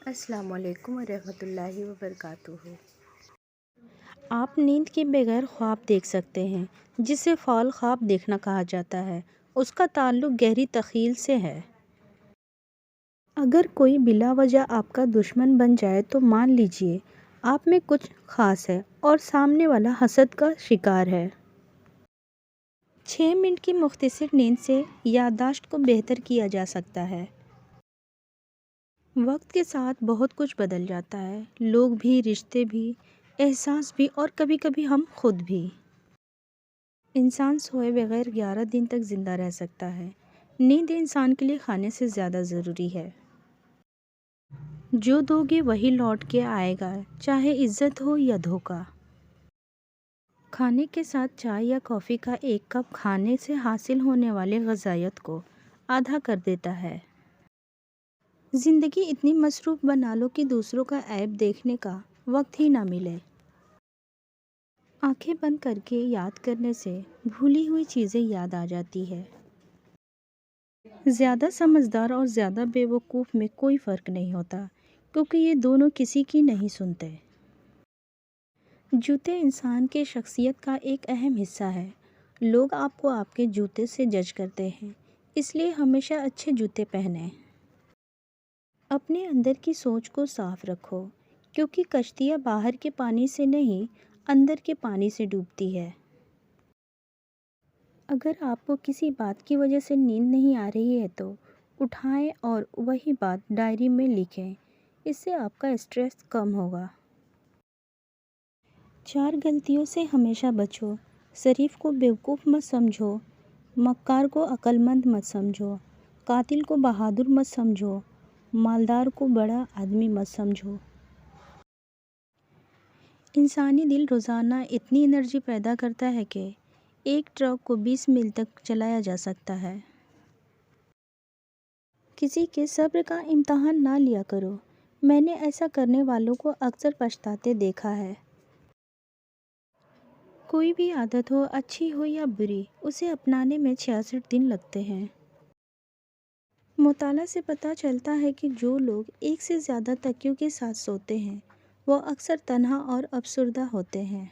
السلام علیکم ورحمۃ اللہ وبرکاتہ۔ آپ نیند کے بغیر خواب دیکھ سکتے ہیں، جسے فعال خواب دیکھنا کہا جاتا ہے۔ اس کا تعلق گہری تخیل سے ہے۔ اگر کوئی بلا وجہ آپ کا دشمن بن جائے تو مان لیجیے آپ میں کچھ خاص ہے اور سامنے والا حسد کا شکار ہے۔ 6 منٹ کی مختصر نیند سے یادداشت کو بہتر کیا جا سکتا ہے۔ وقت کے ساتھ بہت کچھ بدل جاتا ہے، لوگ بھی، رشتے بھی، احساس بھی، اور کبھی کبھی ہم خود بھی۔ انسان سوئے بغیر 11 دن تک زندہ رہ سکتا ہے۔ نیند انسان کے لیے کھانے سے زیادہ ضروری ہے۔ جو دو گے وہی لوٹ کے آئے گا، چاہے عزت ہو یا دھوکہ۔ کھانے کے ساتھ چائے یا کافی کا ایک کپ کھانے سے حاصل ہونے والے غذائیت کو آدھا کر دیتا ہے۔ زندگی اتنی مصروف بنا لو کہ دوسروں کا عیب دیکھنے کا وقت ہی نہ ملے۔ آنکھیں بند کر کے یاد کرنے سے بھولی ہوئی چیزیں یاد آ جاتی ہے۔ زیادہ سمجھدار اور زیادہ بے وقوف میں کوئی فرق نہیں ہوتا، کیونکہ یہ دونوں کسی کی نہیں سنتے۔ جوتے انسان کے شخصیت کا ایک اہم حصہ ہے۔ لوگ آپ کو آپ کے جوتے سے جج کرتے ہیں، اس لیے ہمیشہ اچھے جوتے پہنیں۔ اپنے اندر کی سوچ کو صاف رکھو، کیونکہ کشتیاں باہر کے پانی سے نہیں، اندر کے پانی سے ڈوبتی ہے۔ اگر آپ کو کسی بات کی وجہ سے نیند نہیں آ رہی ہے تو اٹھائیں اور وہی بات ڈائری میں لکھیں، اس سے آپ کا اسٹریس کم ہوگا۔ 4 غلطیوں سے ہمیشہ بچو۔ شریف کو بیوقوف مت سمجھو، مکار کو عقل مند مت سمجھو، قاتل کو بہادر مت سمجھو، مالدار کو بڑا آدمی مت سمجھو۔ انسانی دل روزانہ اتنی انرجی پیدا کرتا ہے کہ ایک ٹرک کو 20 میل تک چلایا جا سکتا ہے۔ کسی کے صبر کا امتحان نہ لیا کرو۔ میں نے ایسا کرنے والوں کو اکثر پچھتاتے دیکھا ہے۔ کوئی بھی عادت ہو، اچھی ہو یا بری، اسے اپنانے میں 66 دن لگتے ہیں۔ مطالعہ سے پتہ چلتا ہے کہ جو لوگ ایک سے زیادہ تکیوں کے ساتھ سوتے ہیں، وہ اکثر تنہا اور افسردہ ہوتے ہیں۔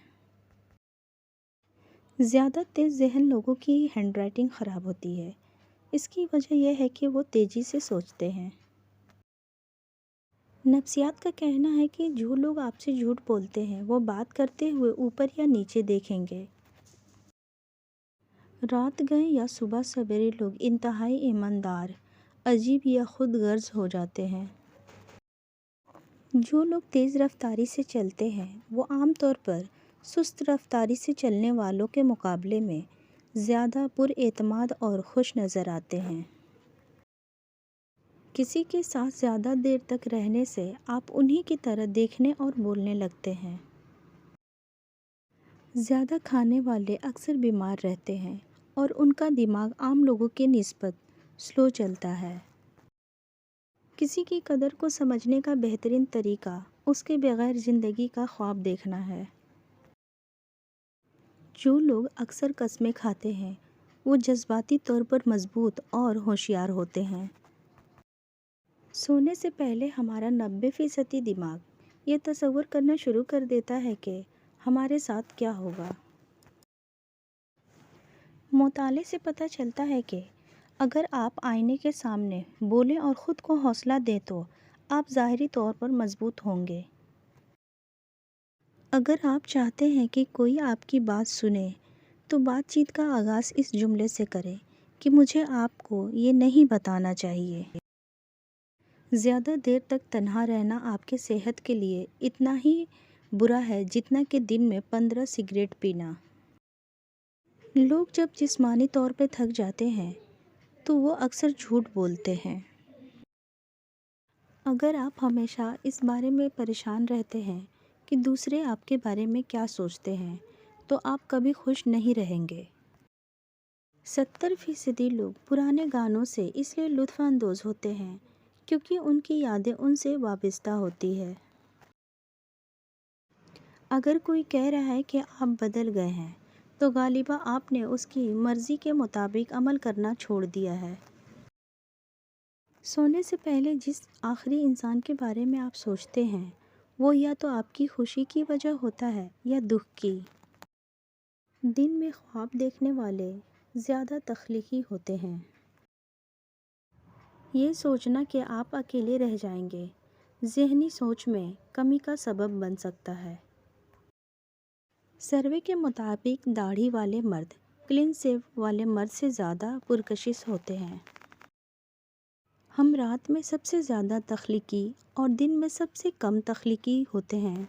زیادہ تیز ذہن لوگوں کی ہینڈ رائٹنگ خراب ہوتی ہے۔ اس کی وجہ یہ ہے کہ وہ تیزی سے سوچتے ہیں۔ نفسیات کا کہنا ہے کہ جو لوگ آپ سے جھوٹ بولتے ہیں، وہ بات کرتے ہوئے اوپر یا نیچے دیکھیں گے۔ رات گئے یا صبح سویرے لوگ انتہائی ایماندار، عجیب یا خود غرض ہو جاتے ہیں۔ جو لوگ تیز رفتاری سے چلتے ہیں، وہ عام طور پر سست رفتاری سے چلنے والوں کے مقابلے میں زیادہ پر اعتماد اور خوش نظر آتے ہیں۔ کسی کے ساتھ زیادہ دیر تک رہنے سے آپ انہی کی طرح دیکھنے اور بولنے لگتے ہیں۔ زیادہ کھانے والے اکثر بیمار رہتے ہیں اور ان کا دماغ عام لوگوں کے نسبت سلو چلتا ہے۔ کسی کی قدر کو سمجھنے کا بہترین طریقہ اس کے بغیر زندگی کا خواب دیکھنا ہے۔ جو لوگ اکثر قسمیں کھاتے ہیں، وہ جذباتی طور پر مضبوط اور ہوشیار ہوتے ہیں۔ سونے سے پہلے ہمارا 90% دماغ یہ تصور کرنا شروع کر دیتا ہے کہ ہمارے ساتھ کیا ہوگا۔ مطالعے سے پتہ چلتا ہے کہ اگر آپ آئینے کے سامنے بولیں اور خود کو حوصلہ دیں تو آپ ظاہری طور پر مضبوط ہوں گے۔ اگر آپ چاہتے ہیں کہ کوئی آپ کی بات سنے تو بات چیت کا آغاز اس جملے سے کریں کہ مجھے آپ کو یہ نہیں بتانا چاہیے۔ زیادہ دیر تک تنہا رہنا آپ کے صحت کے لیے اتنا ہی برا ہے جتنا کہ دن میں 15 سگریٹ پینا۔ لوگ جب جسمانی طور پہ تھک جاتے ہیں تو وہ اکثر جھوٹ بولتے ہیں۔ اگر آپ ہمیشہ اس بارے میں پریشان رہتے ہیں کہ دوسرے آپ کے بارے میں کیا سوچتے ہیں تو آپ کبھی خوش نہیں رہیں گے۔ 70% لوگ پرانے گانوں سے اس لیے لطف اندوز ہوتے ہیں کیونکہ ان کی یادیں ان سے وابستہ ہوتی ہے۔ اگر کوئی کہہ رہا ہے کہ آپ بدل گئے ہیں تو غالباً آپ نے اس کی مرضی کے مطابق عمل کرنا چھوڑ دیا ہے۔ سونے سے پہلے جس آخری انسان کے بارے میں آپ سوچتے ہیں وہ یا تو آپ کی خوشی کی وجہ ہوتا ہے یا دکھ کی۔ دن میں خواب دیکھنے والے زیادہ تخلیقی ہوتے ہیں۔ یہ سوچنا کہ آپ اکیلے رہ جائیں گے ذہنی سوچ میں کمی کا سبب بن سکتا ہے۔ سروے کے مطابق داڑھی والے مرد کلین شیو والے مرد سے زیادہ پرکشش ہوتے ہیں۔ ہم رات میں سب سے زیادہ تخلیقی اور دن میں سب سے کم تخلیقی ہوتے ہیں۔